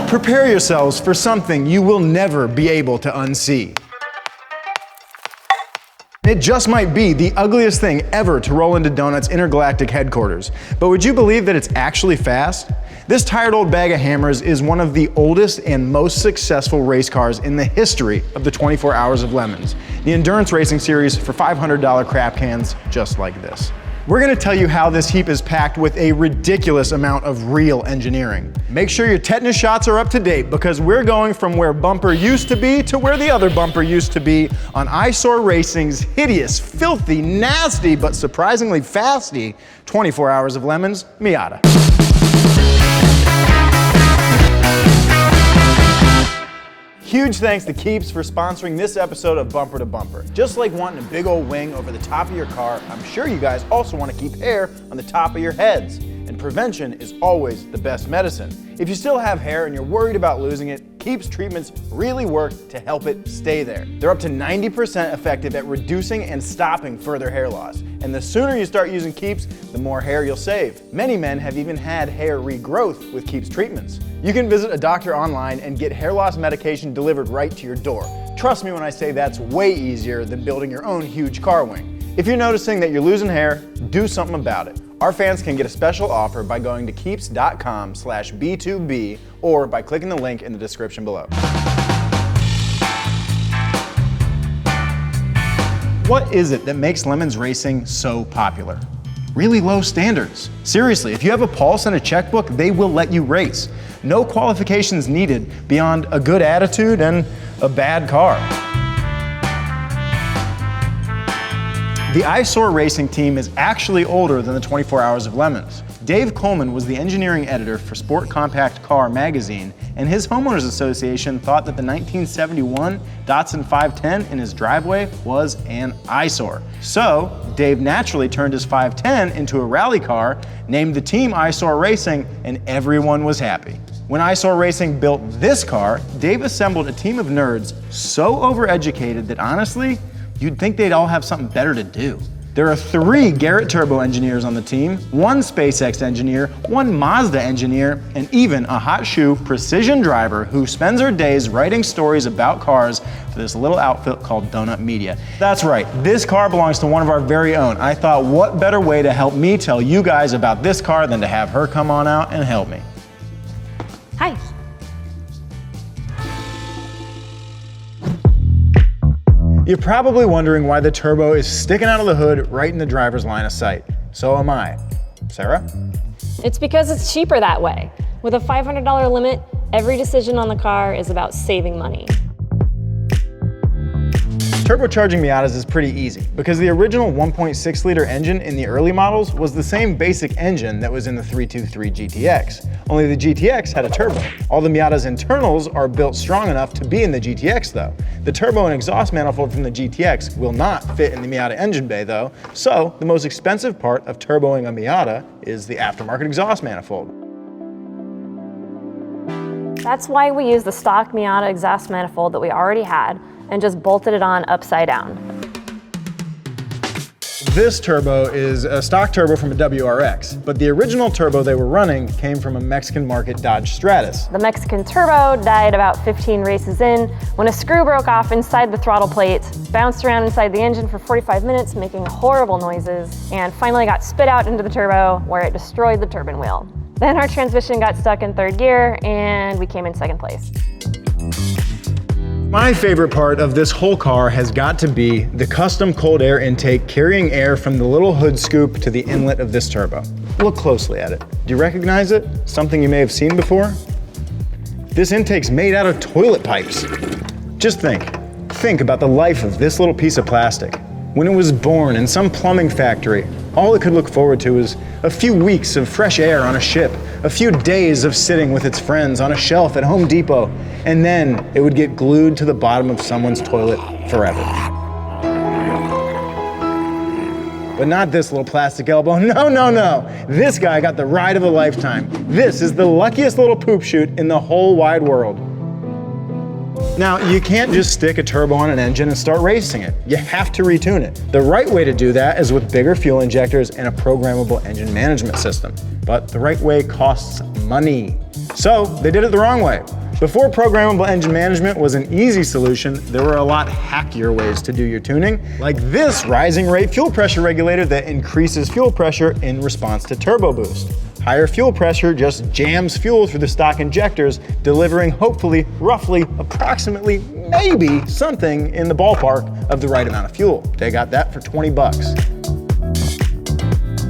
Prepare yourselves for something you will never be able to unsee. It just might be the ugliest thing ever to roll into Donut's intergalactic headquarters, but would you believe that it's actually fast? This tired old bag of hammers is one of the oldest and most successful race cars in the history of the 24 Hours of Lemons, the endurance racing series for $500 crap cans just like this. We're gonna tell you how this heap is packed with a ridiculous amount of real engineering. Make sure your tetanus shots are up to date because we're going from where bumper used to be to where the other bumper used to be on Eyesore Racing's hideous, filthy, nasty, but surprisingly fasty 24 Hours of Lemons Miata. Huge thanks to Keeps for sponsoring this episode of Bumper to Bumper. Just like wanting a big old wing over the top of your car, I'm sure you guys also want to keep hair on the top of your heads. And prevention is always the best medicine. If you still have hair and you're worried about losing it, Keeps treatments really work to help it stay there. They're up to 90% effective at reducing and stopping further hair loss. And the sooner you start using Keeps, the more hair you'll save. Many men have even had hair regrowth with Keeps treatments. You can visit a doctor online and get hair loss medication delivered right to your door. Trust me when I say that's way easier than building your own huge car wing. If you're noticing that you're losing hair, do something about it. Our fans can get a special offer by going to keeps.com/B2B or by clicking the link in the description below. What is it that makes Lemons Racing so popular? Really low standards. Seriously, if you have a pulse and a checkbook, they will let you race. No qualifications needed beyond a good attitude and a bad car. The Eyesore Racing team is actually older than the 24 Hours of Lemons. Dave Coleman was the engineering editor for Sport Compact Car magazine, and his homeowners association thought that the 1971 Datsun 510 in his driveway was an eyesore. So Dave naturally turned his 510 into a rally car, named the team Eyesore Racing, and everyone was happy. When Eyesore Racing built this car, Dave assembled a team of nerds so overeducated that honestly, you'd think they'd all have something better to do. There are 3 Garrett Turbo engineers on the team, 1 SpaceX engineer, 1 Mazda engineer, and even a hot shoe precision driver who spends her days writing stories about cars for this little outfit called Donut Media. That's right, this car belongs to one of our very own. I thought, what better way to help me tell you guys about this car than to have her come on out and help me. Hi. You're probably wondering why the turbo is sticking out of the hood right in the driver's line of sight. So am I. Sarah? It's because it's cheaper that way. With a $500 limit, every decision on the car is about saving money. Turbocharging Miatas is pretty easy because the original 1.6 liter engine in the early models was the same basic engine that was in the 323 GTX. Only the GTX had a turbo. All the Miata's internals are built strong enough to be in the GTX though. The turbo and exhaust manifold from the GTX will not fit in the Miata engine bay though, so the most expensive part of turboing a Miata is the aftermarket exhaust manifold. That's why we use the stock Miata exhaust manifold that we already had and just bolted it on upside down. This turbo is a stock turbo from a WRX, but the original turbo they were running came from a Mexican market Dodge Stratus. The Mexican turbo died about 15 races in when a screw broke off inside the throttle plate, bounced around inside the engine for 45 minutes making horrible noises, and finally got spit out into the turbo where it destroyed the turbine wheel. Then our transmission got stuck in 3rd gear and we came in 2nd place. My favorite part of this whole car has got to be the custom cold air intake carrying air from the little hood scoop to the inlet of this turbo. Look closely at it. Do you recognize it? Something you may have seen before? This intake's made out of toilet pipes. Just think about the life of this little piece of plastic. When it was born in some plumbing factory, all it could look forward to was a few weeks of fresh air on a ship, a few days of sitting with its friends on a shelf at Home Depot, and then it would get glued to the bottom of someone's toilet forever. But not this little plastic elbow. No. This guy got the ride of a lifetime. This is the luckiest little poop chute in the whole wide world. Now, you can't just stick a turbo on an engine and start racing it. You have to retune it. The right way to do that is with bigger fuel injectors and a programmable engine management system. But the right way costs money. So they did it the wrong way. Before programmable engine management was an easy solution, there were a lot hackier ways to do your tuning, like this rising rate fuel pressure regulator that increases fuel pressure in response to turbo boost. Higher fuel pressure just jams fuel through the stock injectors, delivering hopefully, roughly, approximately, maybe something in the ballpark of the right amount of fuel. They got that for 20 bucks.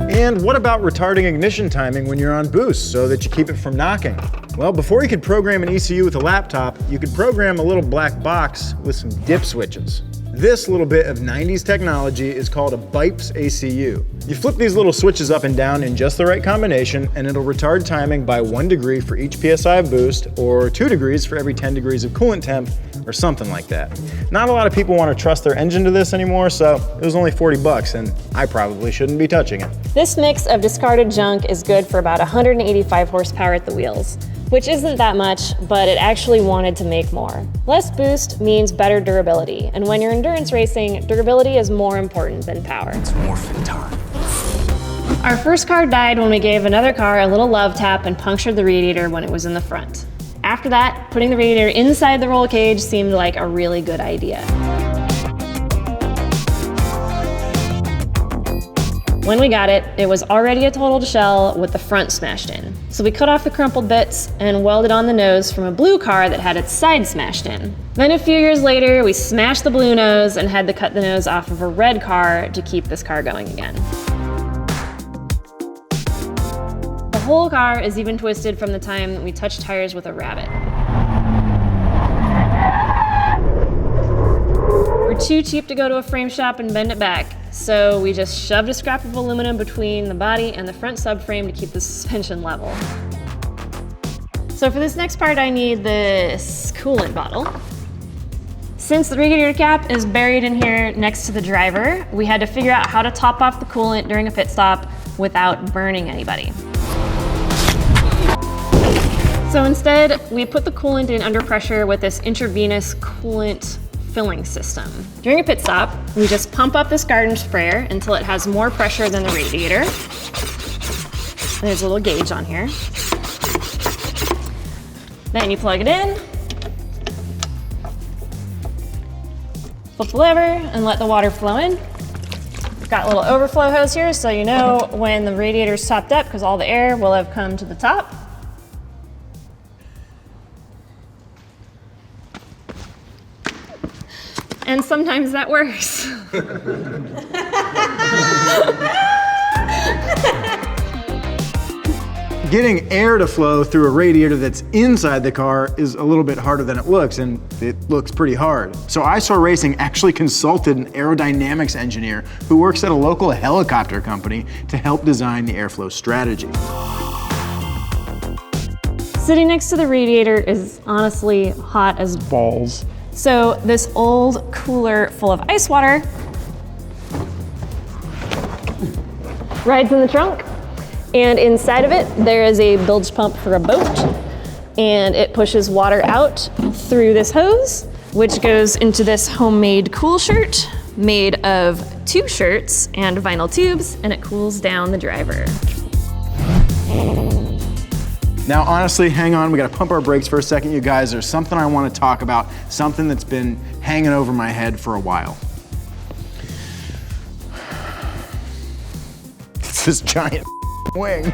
And what about retarding ignition timing when you're on boost so that you keep it from knocking? Well, before you could program an ECU with a laptop, you could program a little black box with some dip switches. This little bit of 90s technology is called a BIPES ACU. You flip these little switches up and down in just the right combination and it'll retard timing by 1 degree for each PSI of boost, or 2 degrees for every 10 degrees of coolant temp, or something like that. Not a lot of people want to trust their engine to this anymore, so it was only 40 bucks and I probably shouldn't be touching it. This mix of discarded junk is good for about 185 horsepower at the wheels, which isn't that much, but it actually wanted to make more. Less boost means better durability, and when you're endurance racing, durability is more important than power. It's morphin' time. Our first car died when we gave another car a little love tap and punctured the radiator when it was in the front. After that, putting the radiator inside the roll cage seemed like a really good idea. When we got it, it was already a totaled shell with the front smashed in. So we cut off the crumpled bits and welded on the nose from a blue car that had its side smashed in. Then a few years later, we smashed the blue nose and had to cut the nose off of a red car to keep this car going again. The whole car is even twisted from the time that we touched tires with a rabbit. We're too cheap to go to a frame shop and bend it back, so we just shoved a scrap of aluminum between the body and the front subframe to keep the suspension level. So for this next part, I need this coolant bottle. Since the radiator cap is buried in here next to the driver, we had to figure out how to top off the coolant during a pit stop without burning anybody. So instead, we put the coolant in under pressure with this intravenous coolant filling system. During a pit stop, we just pump up this garden sprayer until it has more pressure than the radiator. There's a little gauge on here. Then you plug it in, flip the lever, and let the water flow in. We've got a little overflow hose here so you know when the radiator's topped up because all the air will have come to the top. And sometimes that works. Getting air to flow through a radiator that's inside the car is a little bit harder than it looks, and it looks pretty hard. So Eyesore Racing actually consulted an aerodynamics engineer who works at a local helicopter company to help design the airflow strategy. Sitting next to the radiator is honestly hot as balls. So this old cooler full of ice water rides in the trunk, and inside of it there is a bilge pump for a boat, and it pushes water out through this hose, which goes into this homemade cool shirt made of 2 shirts and vinyl tubes, and it cools down the driver. Now, honestly, hang on, we gotta pump our brakes for a second, you guys. There's something I wanna talk about, something that's been hanging over my head for a while. It's this giant wing.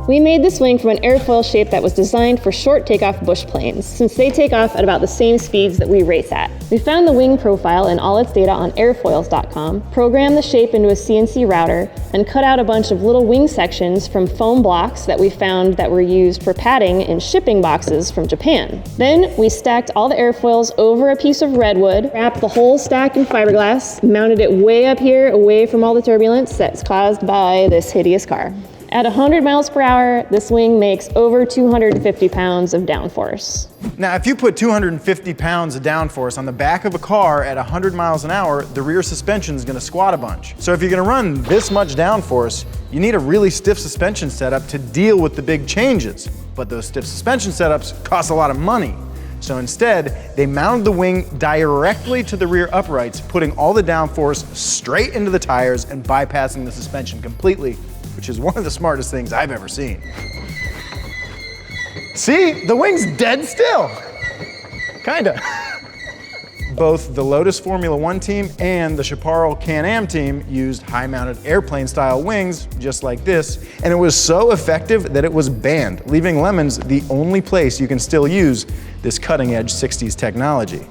We made this wing from an airfoil shape that was designed for short takeoff bush planes, since they take off at about the same speeds that we race at. We found the wing profile and all its data on airfoils.com, programmed the shape into a CNC router, and cut out a bunch of little wing sections from foam blocks that we found that were used for padding in shipping boxes from Japan. Then we stacked all the airfoils over a piece of redwood, wrapped the whole stack in fiberglass, mounted it way up here away from all the turbulence that's caused by this hideous car. At 100 miles per hour, this wing makes over 250 pounds of downforce. Now, if you put 250 pounds of downforce on the back of a car at 100 miles an hour, the rear suspension is gonna squat a bunch. So if you're gonna run this much downforce, you need a really stiff suspension setup to deal with the big changes. But those stiff suspension setups cost a lot of money. So instead, they mounted the wing directly to the rear uprights, putting all the downforce straight into the tires and bypassing the suspension completely, which is one of the smartest things I've ever seen. See, the wing's dead still. Kinda. Both the Lotus Formula One team and the Chaparral Can-Am team used high-mounted airplane-style wings, just like this, and it was so effective that it was banned, leaving Lemons the only place you can still use this cutting-edge 60s technology.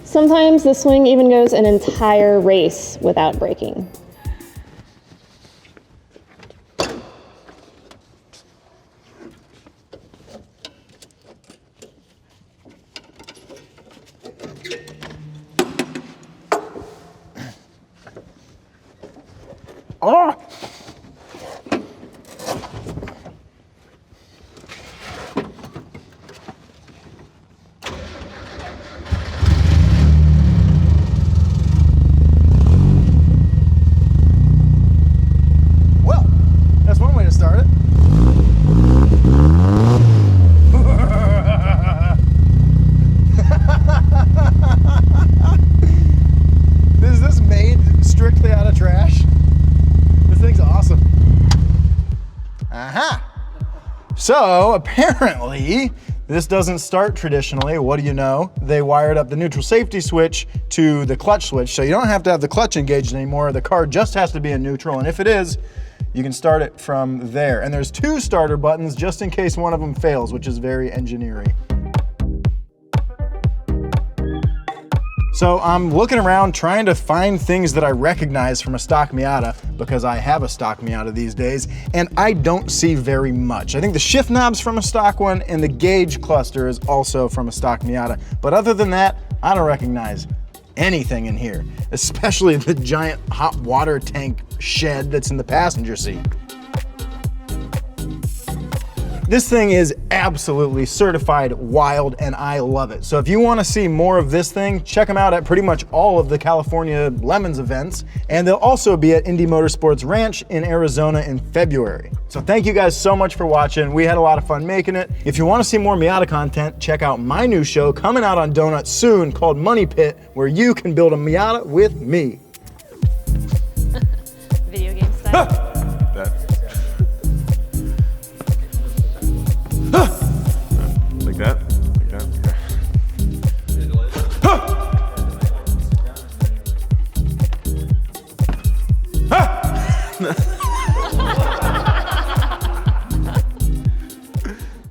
Sometimes the swing even goes an entire race without braking. Oh! Well, that's one way to start it. Is this made strictly out of trash? This thing's awesome. Aha! So apparently, this doesn't start traditionally. What do you know? They wired up the neutral safety switch to the clutch switch, so you don't have to have the clutch engaged anymore. The car just has to be in neutral, and if it is, you can start it from there. And there's 2 starter buttons just in case one of them fails, which is very engineering. So I'm looking around trying to find things that I recognize from a stock Miata, because I have a stock Miata these days, and I don't see very much. I think the shift knob's from a stock one, and the gauge cluster is also from a stock Miata. But other than that, I don't recognize anything in here, especially the giant hot water tank shed that's in the passenger seat. This thing is absolutely certified wild, and I love it. So if you want to see more of this thing, check them out at pretty much all of the California Lemons events, and they'll also be at Indy Motorsports Ranch in Arizona in February. So thank you guys so much for watching. We had a lot of fun making it. If you want to see more Miata content, check out my new show coming out on Donut soon called Money Pit, where you can build a Miata with me. Video game style. Like that? Like that? Okay.